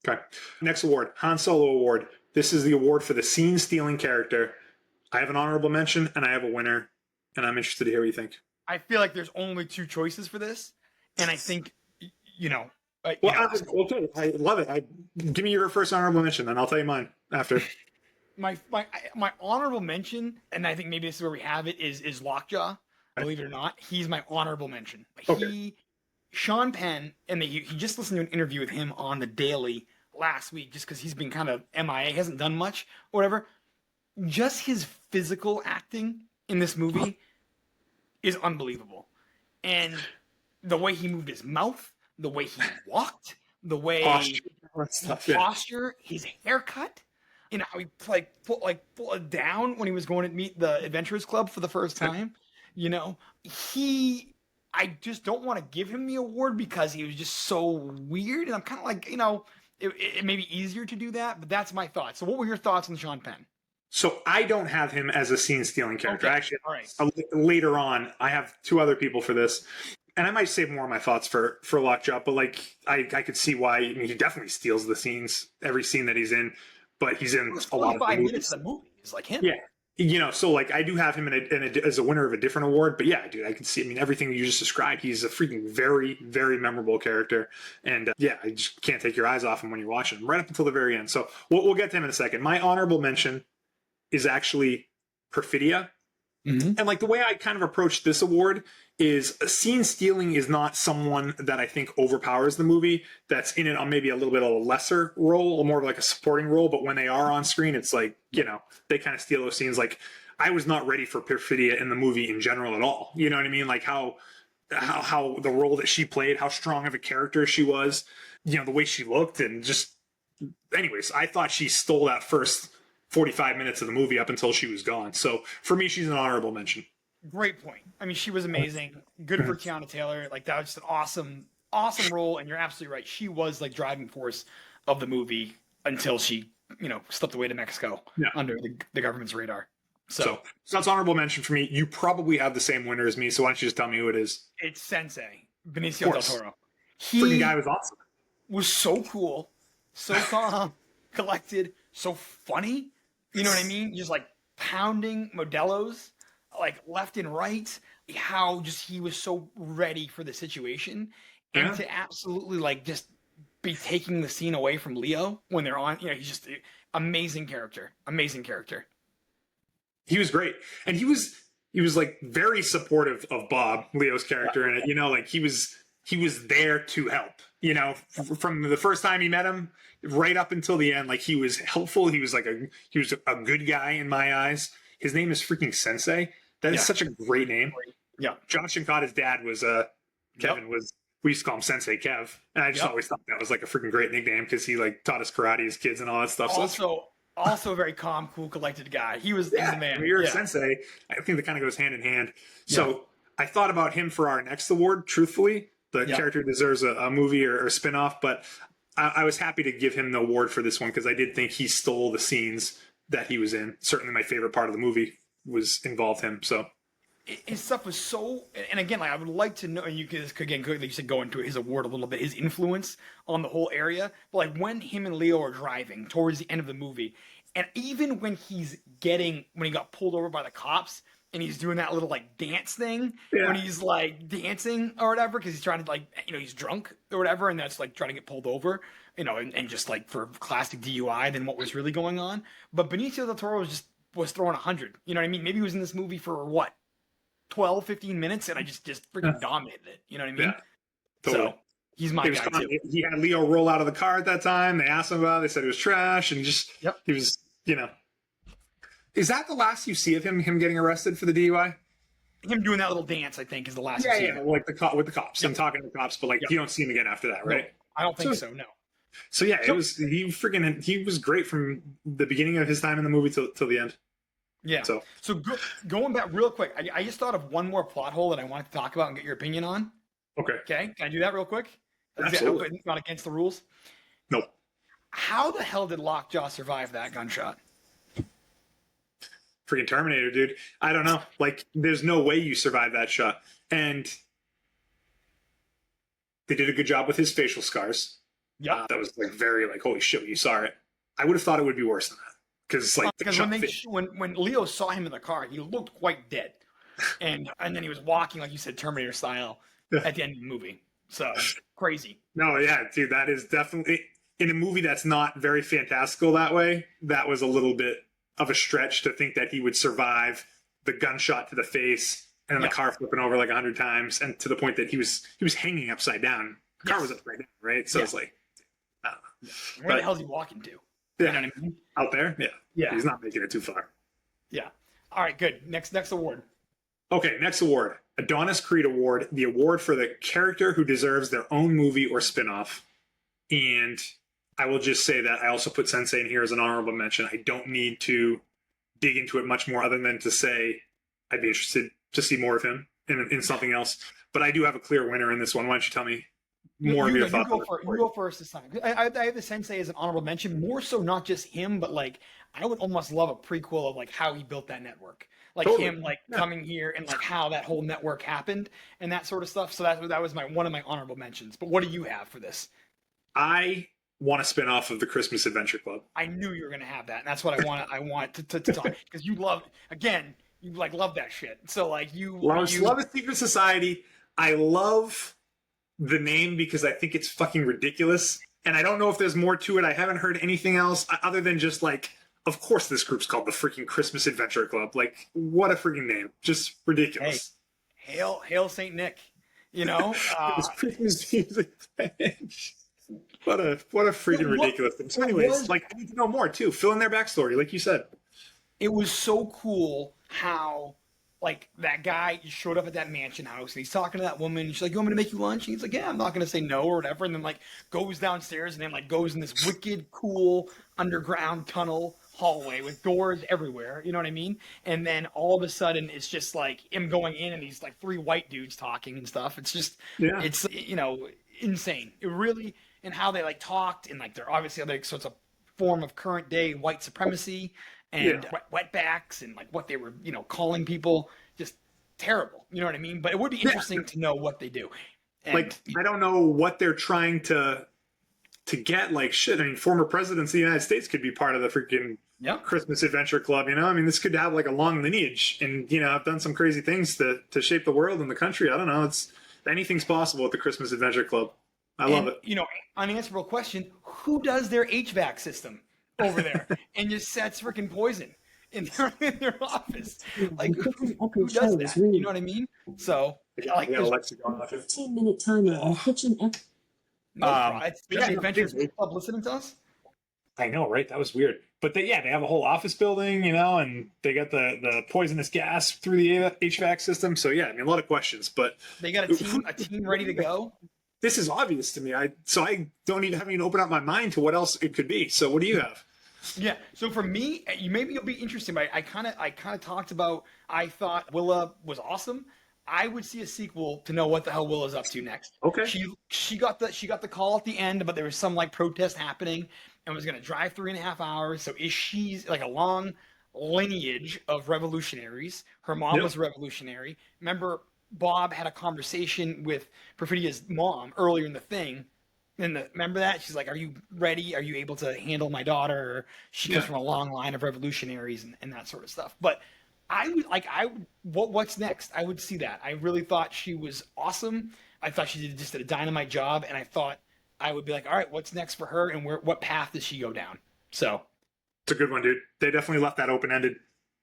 Okay. Next award, Han Solo Award. This is the award for the scene-stealing character. I have an honorable mention and I have a winner, and I'm interested to hear what you think. I feel like there's only two choices for this, and I think, you know. Okay, I love it. Give me your first honorable mention, then I'll tell you mine after. My honorable mention, and I think maybe this is where we have it, is Lockjaw. Believe it or not, he's my honorable mention. Sean Penn, and he just listened to an interview with him on The Daily last week, just because he's been kind of MIA, hasn't done much, or whatever. Just his physical acting in this movie is unbelievable. And the way he moved his mouth, the way he walked, the way posture, his haircut, you know, how he pulled it down when he was going to meet the Adventurers Club for the first time. You know, I just don't want to give him the award because he was just so weird. And I'm kind of like, you know, it may be easier to do that, but that's my thoughts. So what were your thoughts on Sean Penn? So I don't have him as a scene-stealing character. Okay. Actually, later on, I have two other people for this. And I might save more of my thoughts for Lockjaw, but like I could see why. I mean, he definitely steals the scenes, every scene that he's in, but he's in a lot of the movies. Minutes of the movie. It's like him. Yeah. You know, so like I do have him as a winner of a different award, but yeah, dude, I can see. I mean, everything you just described, he's a freaking very, very memorable character, and I just can't take your eyes off him when you're watching him right up until the very end. So we'll get to him in a second. My honorable mention is actually Perfidia, and like the way I kind of approach this award is scene stealing is not someone that I think overpowers the movie. That's in it on maybe a little bit of a lesser role, or more of like a supporting role. But when they are on screen, it's like, you know, they kind of steal those scenes. Like I was not ready for Perfidia in the movie in general at all. You know what I mean? Like how how the role that she played, how strong of a character she was, the way she looked, and just, anyways, I thought she stole that first 45 minutes of the movie up until she was gone. So for me, she's an honorable mention. Great point. I mean, she was amazing. Good for Tiana Taylor. Like, that was just an awesome role. And you're absolutely right. She was like driving force of the movie until she, slipped away to Mexico under the government's radar. So that's honorable mention for me. You probably have the same winner as me. So why don't you just tell me who it is? It's Sensei, Benicio del Toro. Freaking guy was awesome. Was so cool, so calm, collected, so funny. You know what I mean? Just like pounding Modelo's like left and right. How just he was so ready for the situation, and to absolutely like just be taking the scene away from Leo when they're on. He's just amazing character. Amazing character. He was great, and he was like very supportive of Bob, Leo's character, and like he was there to help. From the first time he met him right up until the end, like he was helpful. He was a good guy in my eyes. His name is freaking Sensei. That is such a great name. Yeah. Josh and Cotta's dad was Kevin was. We used to call him Sensei Kev, and I just always thought that was like a freaking great nickname because he like taught us karate as kids and all that stuff. Also a very calm, cool, collected guy. He was the man. When you're a sensei, I think that kind of goes hand in hand. So I thought about him for our next award, truthfully. The character deserves a movie or a spin-off, but I was happy to give him the award for this one because I did think he stole the scenes that he was in. Certainly my favorite part of the movie was involved him. So his stuff was so, and again, like I would like to know, and you could again, like you said, go into his award a little bit, his influence on the whole area. But like when him and Leo are driving towards the end of the movie, and even when he got pulled over by the cops, and he's doing that little like dance thing when he's like dancing or whatever, because he's trying to like, he's drunk or whatever, and that's like trying to get pulled over, and just like for classic DUI than what was really going on. But Benicio del Toro was throwing 100. You know what I mean? Maybe he was in this movie for what? 12, 15 minutes, and I just freaking dominated it. You know what I mean? Yeah, totally. So he's my guy too. He had Leo roll out of the car at that time. They asked him about it. They said it was trash, and just he was, Is that the last you see of him getting arrested for the DUI? Him doing that little dance, I think, is the last you see of him. Like with the cops and talking to the cops, but like you don't see him again after that, right? No, I don't think so. No. So he was great from the beginning of his time in the movie till the end. Yeah. So going back real quick, I just thought of one more plot hole that I wanted to talk about and get your opinion on. Okay. Can I do that real quick? Absolutely. Not against the rules? Nope. How the hell did Lockjaw survive that gunshot? Freaking Terminator, dude. I don't know. Like, there's no way you survive that shot. And they did a good job with his facial scars. Yeah. That was like very like, holy shit, when you saw it. I would have thought it would be worse than that. Because when Leo saw him in the car, he looked quite dead, and then he was walking like you said, Terminator style, at the end of the movie. So crazy. No, yeah, dude, that is definitely in a movie that's not very fantastical that way. That was a little bit of a stretch to think that he would survive the gunshot to the face and then the car flipping over like 100 times, and to the point that he was hanging upside down. The car was upside down, right? So it's like, I don't know. Where the hell is he walking to? Yeah. You know what I mean? Out there? Yeah. He's not making it too far. Yeah. All right, good. Next award. Okay, next award. Adonis Creed Award, the award for the character who deserves their own movie or spinoff. And I will just say that I also put Sensei in here as an honorable mention. I don't need to dig into it much more other than to say I'd be interested to see more of him in something else. But I do have a clear winner in this one. Why don't you tell me more of your thoughts? You go first this time. I have the Sensei as an honorable mention, more so not just him, but like I would almost love a prequel of like how he built that network, like him coming here and like how that whole network happened and that sort of stuff. So that was one of my honorable mentions. But what do you have for this? I want a spin-off of the Christmas Adventure Club. I knew you were going to have that, and that's what I want to talk, because you love that shit. So like you love a secret society. I love the name because I think it's fucking ridiculous, and I don't know if there's more to it. I haven't heard anything else other than just like, of course this group's called the freaking Christmas Adventure Club. Like, what a freaking name. Just ridiculous. Hey, hail Saint Nick. It's Christmas music. What a freaking ridiculous thing. So anyways, I need to know more too. Fill in their backstory, like you said. It was so cool how like that guy showed up at that mansion house and he's talking to that woman. And she's like, "You want me to make you lunch?" And he's like, "Yeah, I'm not gonna say no or whatever." And then like goes downstairs and then like goes in this wicked cool underground tunnel hallway with doors everywhere. You know what I mean? And then all of a sudden it's just like him going in and these like three white dudes talking and stuff. It's just Yeah. it's insane. It really and how they like talked and like they're obviously other sorts of form of current day white supremacy and Yeah. wetbacks and like what they were, calling people just terrible. You know what I mean? But it would be interesting to know what they do. And Like, I don't know what they're trying to get. Like, shit. I mean, former presidents of the United States could be part of the freaking yeah, Christmas Adventure Club. I mean, this could have like a long lineage, and I've done some crazy things to shape the world and the country. I don't know. It's anything's possible at the Christmas Adventure Club. I love it. Unanswerable question: who does their HVAC system over there and just sets freaking poison in their office? Like, who does that? You know what I mean? So, like, Yeah, Alexa going off. 15-minute timer on kitchen. no pride. We got just- Adventures Club listening to us. I know, right? That was weird. But they have a whole office building, and they got the poisonous gas through the HVAC system. So yeah, I mean, a lot of questions, but They got a team ready to go. this is obvious to me. I don't even haven't even opened up my mind to what else it could be. So what do you have? Yeah. So for me, maybe it'll be interesting. But I kind of talked about. I thought Willa was awesome. I would see a sequel to know what the hell Willa's up to next. Okay. She got the call at the end, but there was some like protest happening and was going to drive 3.5 hours. So is she like a long lineage of revolutionaries? Her mom Yep. was a revolutionary. Remember, Bob had a conversation with Perfidia's mom earlier in the thing. Remember that? She's like, "Are you ready? Are you able to handle my daughter?" Or she comes Yeah. from a long line of revolutionaries and that sort of stuff. But what's next? I would see that. I really thought she was awesome. I thought she did a dynamite job, and I thought I would be like, all right, what's next for her, and what path does she go down? So It's a good one, dude. They definitely left that open ended,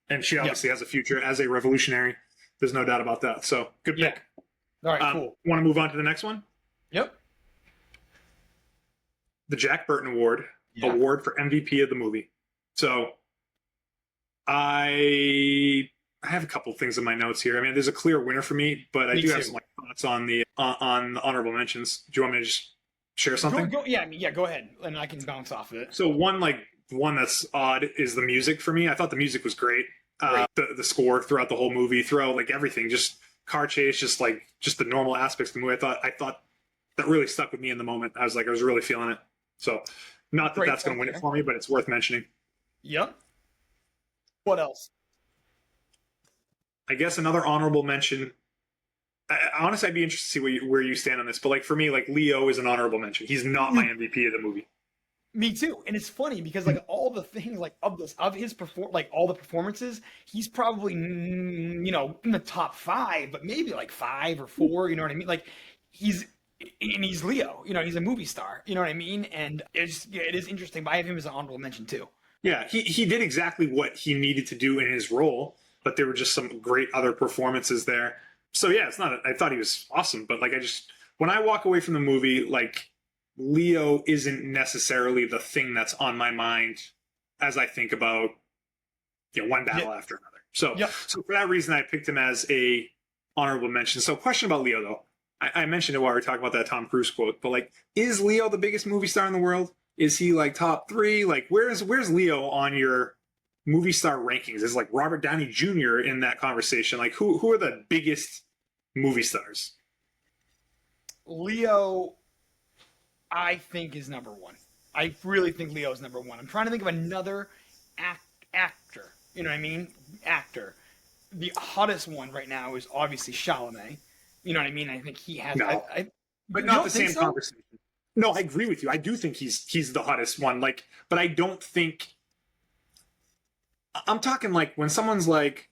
and she obviously has a future as a revolutionary. There's no doubt about that. So good pick. all right, cool. Want to move on to the next one? Yep. The Jack Burton Award, Yeah. award for MVP of the movie. So I have a couple things in my notes here. I mean, there's a clear winner for me, but I Me do have too. some like, thoughts on the honorable mentions. Do you want me to just share something? Go ahead, and I can bounce off of it. So one that's odd is the music for me. I thought the music was great. The score throughout the whole movie, throughout like everything, just car chase, just the normal aspects of the movie. I thought that really stuck with me in the moment. I was really feeling it. So not that Great that's going to win it pick for me, but it's worth mentioning. Yep. What else? I guess another honorable mention. Honestly, I'd be interested to see where you stand on this. But like for me, like Leo is an honorable mention. He's not my MVP of the movie. Me too. And it's funny because like all the things like of his all the performances, he's probably in the top 5, but maybe like 5 or 4. You know what I mean? Like he's Leo. He's a movie star. You know what I mean? And it is interesting. But I have him as an honorable mention too. Yeah, he did exactly what he needed to do in his role, but there were just some great other performances there. So yeah, it's not. I thought he was awesome, but like when I walk away from the movie, like Leo isn't necessarily the thing that's on my mind as I think about one battle after another. So so for that reason, I picked him as a honorable mention. So question about Leo though. I mentioned it while we were talking about that Tom Cruise quote, but like, is Leo the biggest movie star in the world? Is he like top 3? Like, where's Leo on your movie star rankings? Is like Robert Downey Jr. in that conversation? Like, who are the biggest movie stars? Leo, I think, is number 1. I really think Leo is number 1. I'm trying to think of another actor. You know what I mean? Actor. The hottest one right now is obviously Chalamet. You know what I mean? I think he has. No, but not the same conversation. No, I agree with you. I do think he's the hottest one. Like, but I don't think. I'm talking like when someone's like,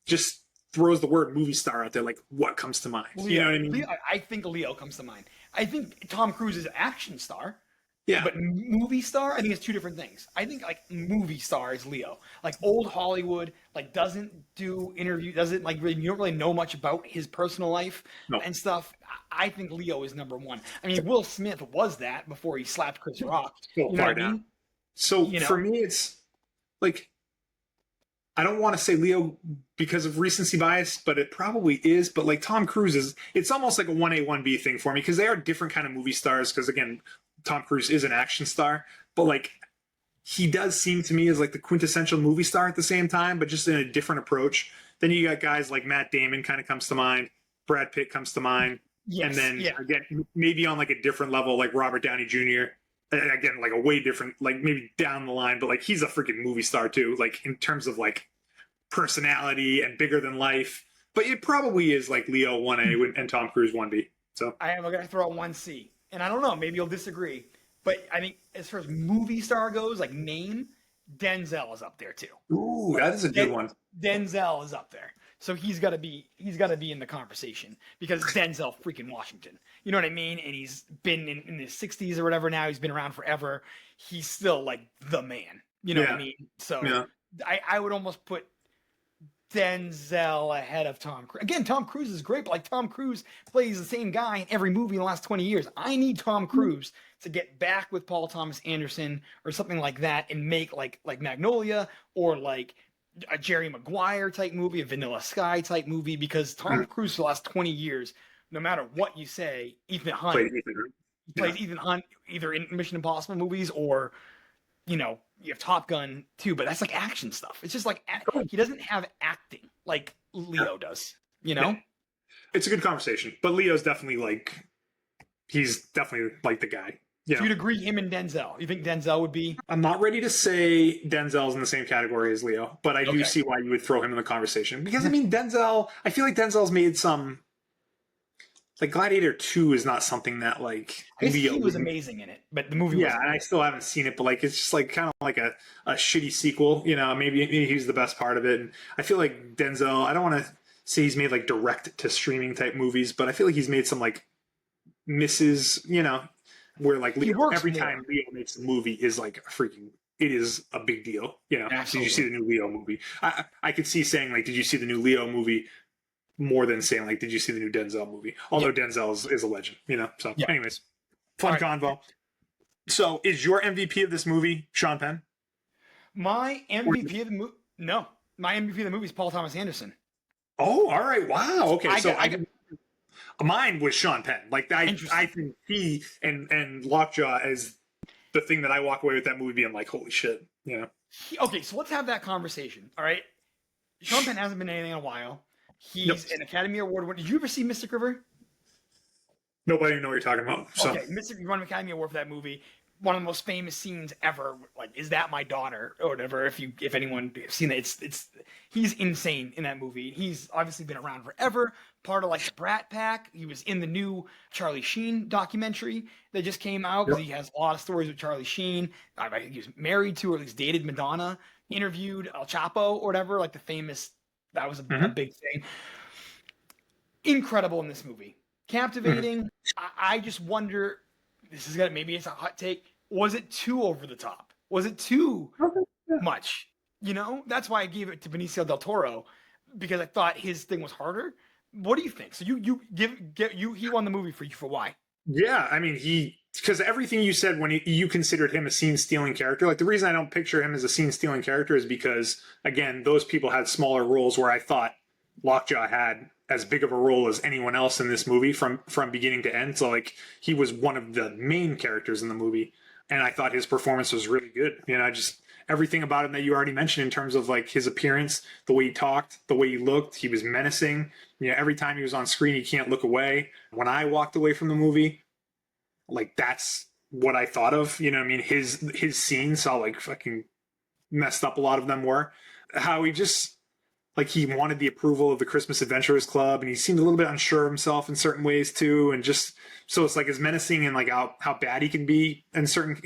just throws the word movie star out there, like what comes to mind? Leo, you know what I mean? I think Leo comes to mind. I think Tom Cruise is an action star. Yeah. But movie star, I think it's two different things. I think like movie star is Leo. Like old Hollywood, like doesn't do interview, doesn't like really, you don't really know much about his personal life and stuff. I think Leo is number 1. I mean, Will Smith was that before he slapped Chris Rock. So far down. So for me, it's like I don't want to say Leo because of recency bias, but it probably is. But like Tom Cruise it's almost like a 1A, 1B thing for me because they are different kind of movie stars. Because again, Tom Cruise is an action star, but like he does seem to me as like the quintessential movie star at the same time, but just in a different approach. Then you got guys like Matt Damon kind of comes to mind, Brad Pitt comes to mind, Yes, and then yeah. again maybe on like a different level like Robert Downey Jr. Again, like a way different, like maybe down the line, but like he's a freaking movie star too, like in terms of like personality and bigger than life. But it probably is like Leo 1A and Tom Cruise 1B. So I am going to throw out 1C. And I don't know, maybe you'll disagree. But I think as far as movie star goes, like name, Denzel is up there too. ooh, that is a good one. Denzel is up there. So he's got to be in the conversation because it's Denzel freaking Washington. You know what I mean? And he's been in his 60s or whatever now. He's been around forever. He's still like the man. You know what I mean? So I would almost put Denzel ahead of Tom Cruise. Again, Tom Cruise is great, but like Tom Cruise plays the same guy in every movie in the last 20 years. I need Tom Cruise to get back with Paul Thomas Anderson or something like that and make like Magnolia or like a Jerry Maguire type movie, a Vanilla Sky type movie, because Tom Cruise for the last 20 years, no matter what you say, Ethan Hunt plays Ethan Hunt either in Mission Impossible movies or, you know, you have Top Gun too, but that's like action stuff. It's just like he doesn't have acting like Leo does, you know? Yeah. It's a good conversation, but Leo's definitely like, he's definitely like the guy. So you'd agree him and Denzel. You think Denzel would be? I'm not ready to say Denzel's in the same category as Leo, but I do see why you would throw him in the conversation. Because, I mean, Denzel, I feel like Denzel's made some... Like, Gladiator 2 is not something that, like... Leo he was amazing in it, but the movie was... Yeah, and I still haven't seen it, but, like, it's just, like, kind of like a shitty sequel. You know, maybe he's the best part of it. And I feel like Denzel, I don't want to say he's made, like, direct-to-streaming type movies, but I feel like he's made some, like, misses, you know... Where like Leo, every time Leo makes a movie is like it is a big deal. You know, Did you see the new Leo movie? I could see saying like, did you see the new Leo movie? More than saying like, did you see the new Denzel movie? Although Denzel is a legend, you know. So, anyways, fun convo. So, is your MVP of this movie Sean Penn? My MVP of the movie? No, my MVP of the movie is Paul Thomas Anderson. Oh, all right. Wow. Okay, mine was Sean Penn. Like I think he and Lockjaw is the thing that I walk away with that movie being like, holy shit, you know. Okay, so let's have that conversation. All right, Sean Penn hasn't been anything in a while. He's an Academy Award winner. Did you ever see Mystic River? Nope, I don't even know what you're talking about. So. Okay, Mystic River won an Academy Award for that movie. One of the most famous scenes ever. Like, is that my daughter or whatever? If anyone has seen it, it's he's insane in that movie. He's obviously been around forever. Part of like the Brat Pack. He was in the new Charlie Sheen documentary that just came out because he has a lot of stories with Charlie Sheen. I think he was married to or at least dated Madonna. Interviewed El Chapo or whatever, like the famous. That was a big thing. Incredible in this movie, captivating. I just wonder. This is maybe it's a hot take. Was it too over the top? Was it too much? You know, that's why I gave it to Benicio del Toro because I thought his thing was harder. What do you think? So he won the movie for you for why? Yeah, I mean because everything you said when you considered him a scene stealing character. Like the reason I don't picture him as a scene stealing character is because again those people had smaller roles where I thought Lockjaw had as big of a role as anyone else in this movie from beginning to end. So like he was one of the main characters in the movie, and I thought his performance was really good. You know, just everything about him that you already mentioned in terms of like his appearance, the way he talked, the way he looked, he was menacing. You know, every time he was on screen, he can't look away. When I walked away from the movie, like that's what I thought of. You know what I mean? His scenes, how like fucking messed up a lot of them were. How he just like he wanted the approval of the Christmas Adventurers Club, and he seemed a little bit unsure of himself in certain ways too. And just so it's like as menacing and like how bad he can be in certain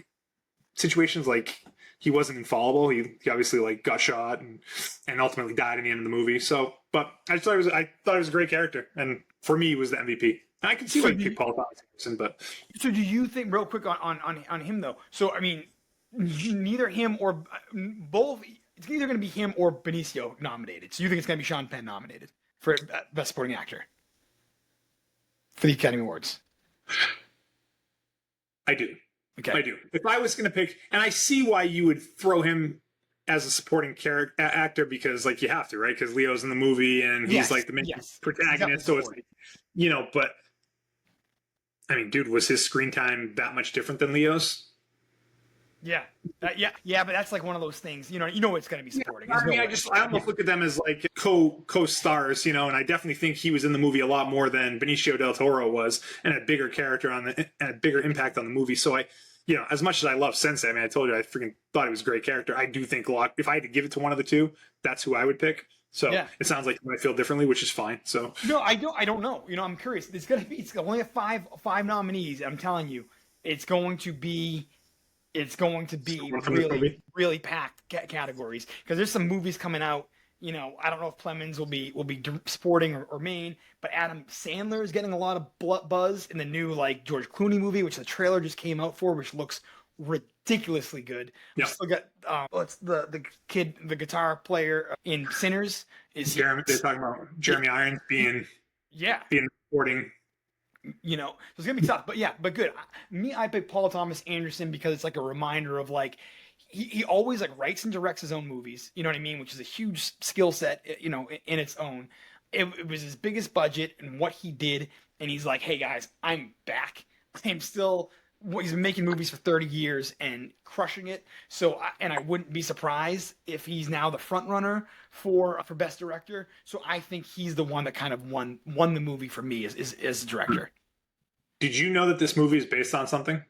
situations. Like he wasn't infallible. He obviously like got shot and ultimately died in the end of the movie. So, but I thought it was a great character, and for me, he was the MVP. And I can see why you pick Paul Thomas Anderson, but so do you think real quick on him though? So I mean, neither him or both. It's either going to be him or Benicio nominated. So you think it's going to be Sean Penn nominated for Best Supporting Actor for the Academy Awards? I do. Okay. I do. If I was going to pick, and I see why you would throw him as a supporting character actor because like you have to, right? Because Leo's in the movie and he's Yes, like the main yes. protagonist. So it's like, but I mean, dude, was his screen time that much different than Leo's? Yeah, but that's like one of those things. You know it's going to be supporting. I mean, I almost look at them as like co-stars, and I definitely think he was in the movie a lot more than Benicio del Toro was, and a bigger character and a bigger impact on the movie. So as much as I love Sensei, I mean, I told you I freaking thought he was a great character. I do think a lot. If I had to give it to one of the two, that's who I would pick. So it sounds like you might feel differently, which is fine. So no, I don't know. I'm curious. It's only have five nominees. I'm telling you, it's going to be really, really packed categories because there's some movies coming out. I don't know if Plemons will be supporting or main, but Adam Sandler is getting a lot of buzz in the new like George Clooney movie, which the trailer just came out for, which looks ridiculously good. Yeah. We still got it's the kid, the guitar player in Sinners is Jeremy. They're talking about Jeremy Irons being supporting. So it's gonna be tough, but good. I picked Paul Thomas Anderson because it's like a reminder of like he always like writes and directs his own movies. You know what I mean? Which is a huge skill set, in its own. It was his biggest budget and what he did, and he's like, hey guys, I'm back. He's been making movies for 30 years and crushing it. So, I wouldn't be surprised if he's now the front runner for best director. So I think he's the one that kind of won the movie for me as director. Did you know that this movie is based on something?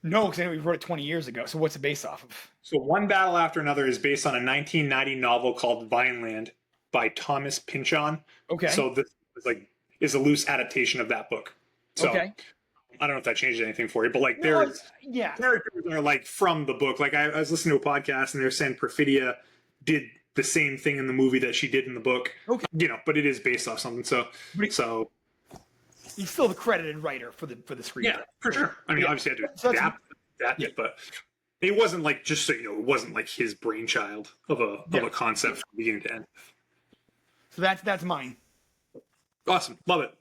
No, because I know we wrote it 20 years ago. So what's it based off of? So One Battle After Another is based on a 1990 novel called Vineland by Thomas Pynchon. Okay. So this is a loose adaptation of that book. So, okay. I don't know if that changed anything for you, but like characters are like from the book. Like I was listening to a podcast and they're saying Perfidia did the same thing in the movie that she did in the book. Okay. But it is based off something. So he's still the credited writer for the screenplay. Yeah, for sure. I mean, obviously I had to adapt it, but it wasn't like, just so you know, it wasn't like his brainchild of a concept from beginning to end. So that's mine. Awesome. Love it.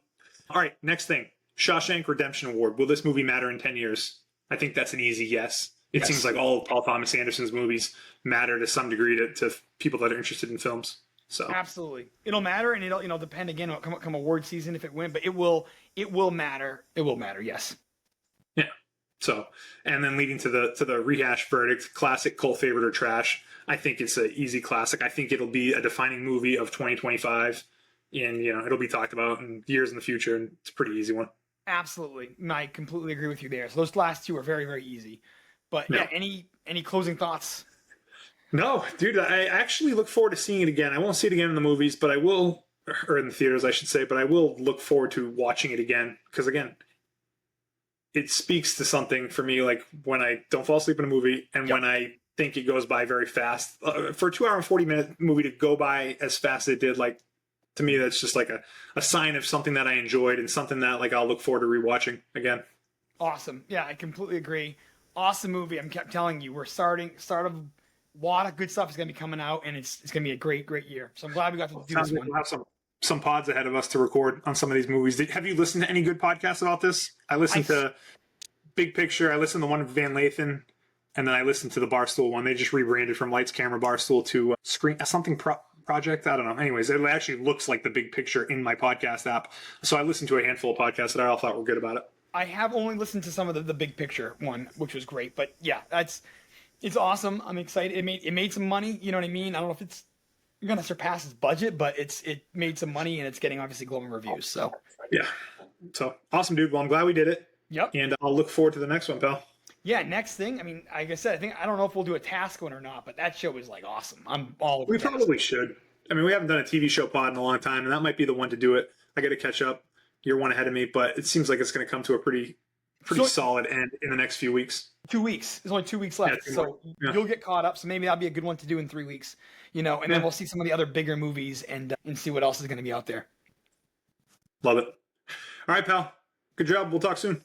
All right, next thing. Shawshank Redemption Award. Will this movie matter in 10 years? I think that's an easy yes. It seems like all of Paul Thomas Anderson's movies matter to some degree to people that are interested in films. So absolutely, it'll matter, and it'll depend again on come award season if it wins, but it will matter. It will matter. Yes. Yeah. So, and then leading to the rehash verdict, classic, cult favorite, or trash. I think it's an easy classic. I think it'll be a defining movie of 2025, and it'll be talked about in years in the future, and it's a pretty easy one. Absolutely. I completely agree with you there. So those last two are very, very easy. But any closing thoughts? No, dude, I actually look forward to seeing it again. I won't see it again in the movies, but I will, or in the theaters, I should say, but I will look forward to watching it again. Because again, it speaks to something for me, like when I don't fall asleep in a movie and when I think it goes by very fast. For a 2 hour and 40-minute movie to go by as fast as it did, like, to me, that's just like a sign of something that I enjoyed and something that like I'll look forward to rewatching again. Awesome. Yeah, I completely agree. Awesome movie. I'm kept telling you, we're start of a lot of good stuff is going to be coming out, and it's going to be a great year. So I'm glad we got to do this one. We'll have some pods ahead of us to record on some of these movies. Have you listened to any good podcasts about this? I listened to Big Picture. I listened to one of Van Lathan, and then I listened to the Barstool one. They just rebranded from Lights Camera Barstool to Project. I don't know. Anyways, it actually looks like the Big Picture in my podcast app. So I listened to a handful of podcasts that I all thought were good about it. I have only listened to some of the Big Picture one, which was great. But yeah, it's awesome. I'm excited. It made some money. You know what I mean? I don't know if it's going to surpass its budget, but it made some money, and it's getting obviously glowing reviews. So yeah. So awesome, dude. Well, I'm glad we did it. Yep. And I'll look forward to the next one, pal. Yeah, next thing. I mean, like I said, I don't know if we'll do a task one or not, but that show is like awesome. I'm all over. We probably should. I mean, we haven't done a TV show pod in a long time, and that might be the one to do it. I got to catch up. You're one ahead of me, but it seems like it's going to come to a pretty solid end in the next few weeks. 2 weeks. There's only 2 weeks left, so you'll get caught up. So maybe that'll be a good one to do in 3 weeks. And then we'll see some of the other bigger movies and see what else is going to be out there. Love it. All right, pal. Good job. We'll talk soon.